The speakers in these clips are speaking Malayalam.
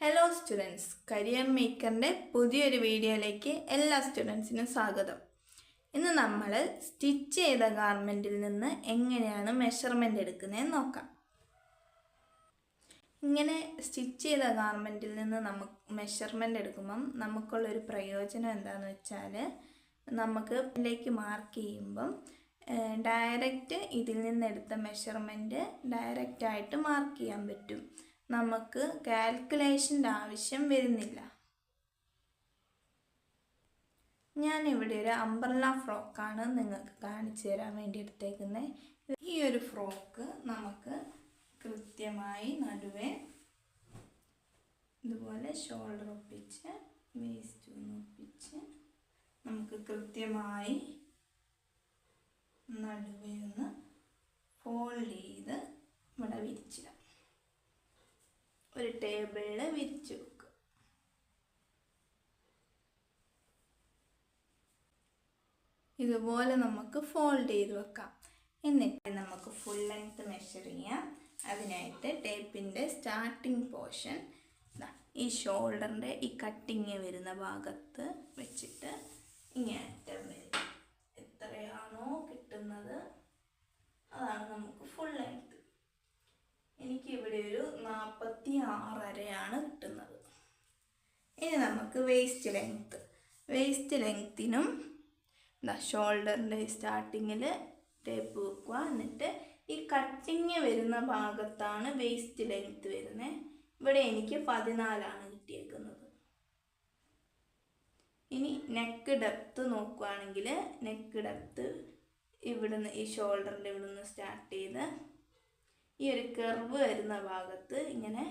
ഹലോ സ്റ്റുഡൻസ്, കരിയർ മേക്കറിൻ്റെ പുതിയൊരു വീഡിയോയിലേക്ക് എല്ലാ സ്റ്റുഡൻസിനും സ്വാഗതം. ഇന്ന് നമ്മൾ സ്റ്റിച്ച് ചെയ്ത ഗാർമെൻറ്റിൽ നിന്ന് എങ്ങനെയാണ് മെഷർമെൻ്റ് എടുക്കുന്നതെന്ന് നോക്കാം. ഇങ്ങനെ സ്റ്റിച്ച് ചെയ്ത ഗാർമെൻറ്റിൽ നിന്ന് നമുക്ക് മെഷർമെൻ്റ് എടുക്കുമ്പം നമുക്കുള്ളൊരു പ്രയോജനം എന്താണെന്ന് വെച്ചാൽ, നമുക്ക് ഇതിലേക്ക് മാർക്ക് ചെയ്യുമ്പം ഡയറക്റ്റ് ഇതിൽ നിന്നെടുത്ത മെഷർമെൻറ്റ് ഡയറക്റ്റായിട്ട് മാർക്ക് ചെയ്യാൻ പറ്റും. നമുക്ക് കാൽക്കുലേഷൻ്റെ ആവശ്യം വരുന്നില്ല. ഞാനിവിടെ ഒരു അംബ്രല്ല ഫ്രോക്കാണ് നിങ്ങൾക്ക് കാണിച്ചു തരാൻ വേണ്ടി എടുത്തേക്കുന്നത്. ഈ ഒരു ഫ്രോക്ക് നമുക്ക് കൃത്യമായി നടുവേ ഇതുപോലെ ഷോൾഡർ ഒപ്പിച്ച് വേസ്റ്റ് ഒന്ന് ഒപ്പിച്ച് നമുക്ക് കൃത്യമായി നടുവേ ഒന്ന് ഫോൾഡ് ചെയ്ത് ഇവിടെ വിരിച്ചിടാം. ഒരു ടേബിളിൽ വിരിച്ചു വെക്കുക. ഇതുപോലെ നമുക്ക് ഫോൾഡ് ചെയ്ത് വെക്കാം. എന്നിട്ട് നമുക്ക് ഫുൾ ലെങ്ത് മെഷർ ചെയ്യാം. അതിനായിട്ട് ടേപ്പിൻ്റെ സ്റ്റാർട്ടിങ് പോർഷൻ ഈ ഷോൾഡറിൻ്റെ ഈ കട്ടിങ് വരുന്ന ഭാഗത്ത് വെച്ചിട്ട് ഇങ്ങനെ വരും. എത്രയാണോ കിട്ടുന്നത് അതാണ് നമുക്ക് ഫുൾ ലെങ്ത്. എനിക്കിവിടെ ഒരു 46.5 കിട്ടുന്നത്. ഇനി നമുക്ക് വേസ്റ്റ് ലെങ്ത്തിനും ഷോൾഡറിൻ്റെ സ്റ്റാർട്ടിങ്ങിൽ ടേപ്പ് വെക്കുക. എന്നിട്ട് ഈ കട്ടിങ് വരുന്ന ഭാഗത്താണ് വേസ്റ്റ് ലെങ്ത്ത് വരുന്നത്. ഇവിടെ എനിക്ക് 14 കിട്ടിയേക്കുന്നത്. ഇനി നെക്ക് ഡെപ്ത്ത് നോക്കുകയാണെങ്കിൽ നെക്ക് ഡെപ്ത്ത് ഇവിടുന്ന് ഈ ഷോൾഡറിൻ്റെ ഇവിടുന്ന് സ്റ്റാർട്ട് ചെയ്ത് ഈ ഒരു കർവ് വരുന്ന ഭാഗത്ത് ഇങ്ങനെ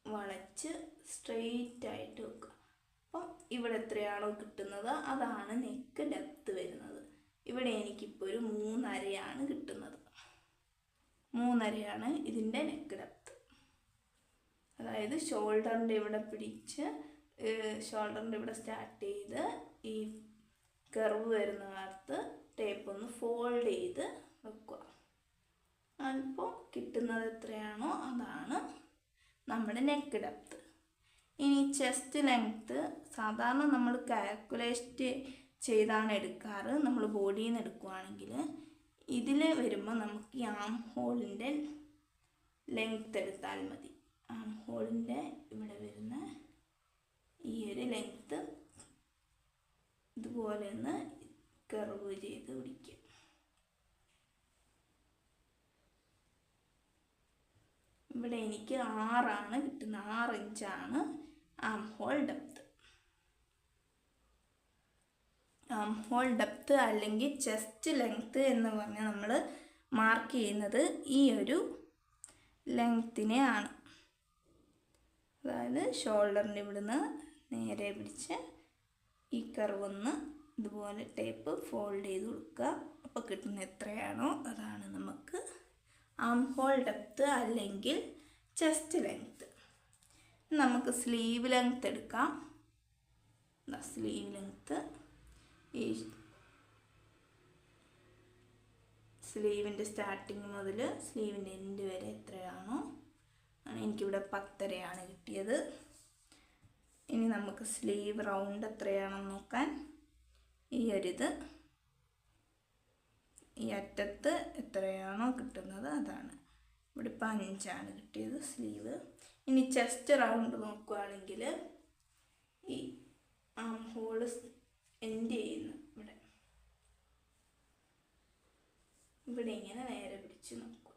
വളച്ച് സ്ട്രെയിറ്റ് ആയിട്ട് വെക്കുക. അപ്പം ഇവിടെ എത്രയാണോ കിട്ടുന്നത് അതാണ് നെക്ക് ഡെപ്ത്ത് വരുന്നത്. ഇവിടെ എനിക്കിപ്പോൾ ഒരു 3.5 കിട്ടുന്നത്. 3.5 ഇതിൻ്റെ നെക്ക് ഡെപ്ത്ത്. അതായത് ഷോൾഡറിൻ്റെ ഇവിടെ പിടിച്ച് ഷോൾഡറിൻ്റെ ഇവിടെ സ്റ്റാർട്ട് ചെയ്ത് ഈ കർവ് വരുന്ന ഭാഗത്ത് ടേപ്പ് ഒന്ന് ഫോൾഡ് ചെയ്ത് വെക്കുക. അപ്പോൾ കിട്ടുന്നത് എത്രയാണോ അതാണ് നമ്മുടെ നെക്ക് ഡെപ്ത്ത്. ഇനി ചെസ്റ്റ് ലെങ്ത്ത് സാധാരണ നമ്മൾ കാൽക്കുലേറ്റ് ചെയ്താണ് എടുക്കാറ്. നമ്മൾ ബോഡിയിൽ നിന്ന് എടുക്കുകയാണെങ്കിൽ ഇതിൽ വരുമ്പോൾ നമുക്ക് ഈ ആം ഹോളിൻ്റെ ലെങ്ത്ത് എടുത്താൽ മതി. ആം ഹോളിൻ്റെ ഇവിടെ വരുന്ന ഈ ഒരു ലെങ്ത്ത് ഇതുപോലെ ഒന്ന് കർവ് ചെയ്ത് പിടിക്കുക. ഇവിടെ എനിക്ക് 6 കിട്ടുന്നത്. 6 ഇഞ്ചാണ് arm hole depth. Arm hole depth അല്ലെങ്കിൽ ചെസ്റ്റ് ലെങ്ത്ത് എന്ന് പറഞ്ഞാൽ നമ്മൾ മാർക്ക് ചെയ്യുന്നത് ഈ ഒരു ലെങ്ത്തിനെ ആണ്. അതായത് ഷോൾഡറിൻ്റെ ഇവിടുന്ന് നേരെ പിടിച്ച് ഈ കർവൊന്ന് ഇതുപോലെ ടേപ്പ് ഫോൾഡ് ചെയ്ത് കൊടുക്കുക. അപ്പോൾ കിട്ടുന്ന എത്രയാണോ അതാണ് നമുക്ക് ആം ഹോൾ ഡെപ്ത്ത് അല്ലെങ്കിൽ ചെസ്റ്റ് ലെങ്ത്ത്. നമുക്ക് സ്ലീവ് ലെങ്ത്ത് എടുക്കാം. സ്ലീവ് ലെങ്ത്ത് ഈ സ്ലീവിൻ്റെ സ്റ്റാർട്ടിങ് മുതൽ സ്ലീവിൻ്റെ എൻഡ് വരെ എത്രയാണോ എനിക്കിവിടെ 10.5 കിട്ടിയത്. ഇനി നമുക്ക് സ്ലീവ് റൗണ്ട് എത്രയാണെന്ന് നോക്കാൻ ഈ അറ്റത്ത് എത്രയാണോ കിട്ടുന്നത് അതാണ്. ഇവിടെ 5 കിട്ടിയത് സ്ലീവ്. ഇനി ചെസ്റ്റ് റൗണ്ട് നോക്കുകയാണെങ്കിൽ ഈ ആം ഹോള് എൻഡ് ചെയ്യുന്ന ഇവിടെ ഇങ്ങനെ നേരെ പിടിച്ച് നോക്കുക.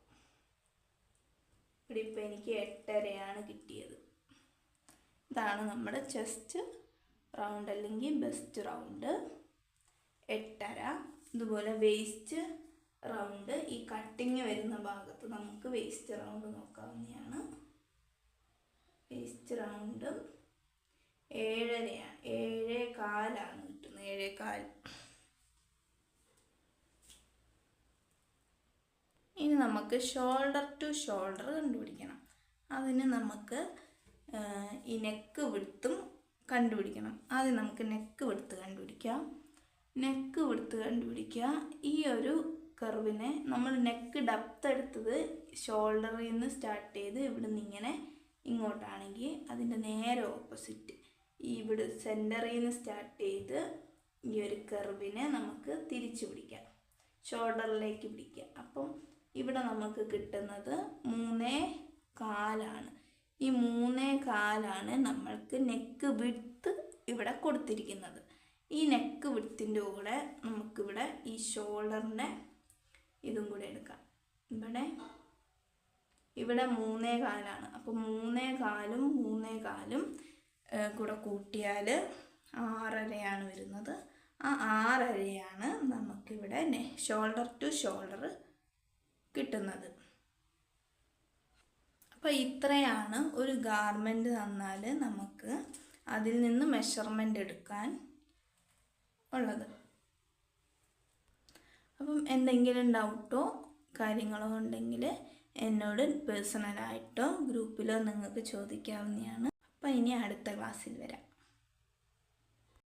ഇവിടെ ഇപ്പോൾ എനിക്ക് 8.5 കിട്ടിയത്. ഇതാണ് നമ്മുടെ ചെസ്റ്റ് റൗണ്ട് അല്ലെങ്കിൽ ബെസ്റ്റ് റൗണ്ട് 8.5. ഇതുപോലെ വേസ്റ്റ് റൗണ്ട് ഈ കട്ടിങ് വരുന്ന ഭാഗത്ത് നമുക്ക് വേസ്റ്റ് റൗണ്ട് നോക്കാവുന്നതാണ്. വേസ്റ്റ് റൗണ്ട് 7.25 കിട്ടുന്നത്. 7.25. ഇനി നമുക്ക് ഷോൾഡർ ടു ഷോൾഡർ കണ്ടുപിടിക്കണം. അതിന് നമുക്ക് ഈ നെക്ക് വിഡ്ത്തും കണ്ടുപിടിക്കണം. ആദ്യം നമുക്ക് നെക്ക് വിഡ്ത്ത് കണ്ടുപിടിക്കാം. ഈ ഒരു കർവിനെ നമ്മൾ നെക്ക് ഡെപ്ത്ത് എടുത്തത് ഷോൾഡറിൽ നിന്ന് സ്റ്റാർട്ട് ചെയ്ത് ഇവിടെ നിന്ന് ഇങ്ങനെ ഇങ്ങോട്ടാണെങ്കിൽ അതിൻ്റെ നേരെ ഓപ്പോസിറ്റ് ഇവിടെ സെൻറ്ററിൽ നിന്ന് സ്റ്റാർട്ട് ചെയ്ത് ഈ ഒരു കർവിനെ നമുക്ക് തിരിച്ചു പിടിക്കാം, ഷോൾഡറിലേക്ക് പിടിക്കാം. അപ്പം ഇവിടെ നമുക്ക് കിട്ടുന്നത് 3.25 ഈ 3.25 നമ്മൾക്ക് നെക്ക് വിഡ്ത്ത് ഇവിടെ കൊടുത്തിരിക്കുന്നത്. ഈ നെക്ക് വിഡ്ത്തിൻ്റെ കൂടെ നമുക്കിവിടെ ഈ ഷോൾഡറിൻ്റെ ഇതും കൂടെ എടുക്കാം. ഇവിടെ 3.25 അപ്പോൾ 3.25 3.25 കൂടെ കൂട്ടിയാൽ 6.5 വരുന്നത്. ആ 6.5 നമുക്കിവിടെ ഷോൾഡർ ടു ഷോൾഡർ കിട്ടുന്നത്. അപ്പോൾ ഇത്രയാണ് ഒരു ഗാർമെൻറ്റ് തന്നാൽ നമുക്ക് അതിൽ നിന്ന് മെഷർമെൻ്റ് എടുക്കാൻ ഉള്ളത്. അപ്പം എന്തെങ്കിലും ഡൗട്ടോ കാര്യങ്ങളോ ഉണ്ടെങ്കിൽ എന്നോട് പേഴ്സണലായിട്ടോ ഗ്രൂപ്പിലോ നിങ്ങൾക്ക് ചോദിക്കാവുന്നതാണ്. അപ്പോൾ ഇനി അടുത്ത ക്ലാസ്സിൽ വരാം.